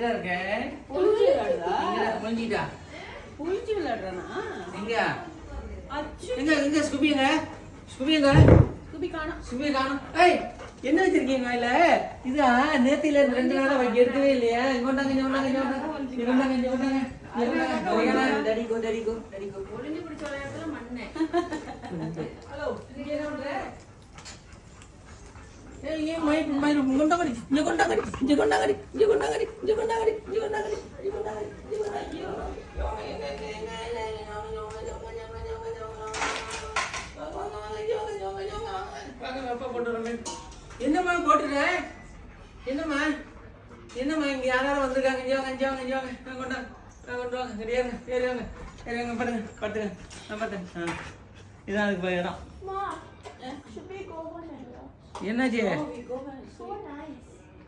இங்கடா இருக்க புளிச்சு விளையாடுதா முடிஞ்சிட்டா புளிச்சு விளையாடுறானா எங்க அச்சு எங்க ஸ்கூபிங்க குபி காணோம் ஸ்கூபி காணும் ஏய் என்ன வச்சிருக்கீங்க வாயில இதா நேத்தில 2 நாளா வைக்க எடுக்கவே இல்லையா இங்க கொண்டாங்க டடிகோ ஒளிஞ்சு பிடிச்ச விளையாடுறதுல மண்ணே ஹலோ நீங்க என்ன பண்ற ஏய் ஏன் மை கொண்டாங்கடி என்னம்மா போட்டுற என்னம்மா இங்க யாராவது வந்திருக்காங்க இங்க வாங்க கொண்டு வாங்க ஏறியாங்க படுத்துங்க நான் பார்த்தேன் இதான் அதுக்கு போய் இடம் என்னாச்சு so nice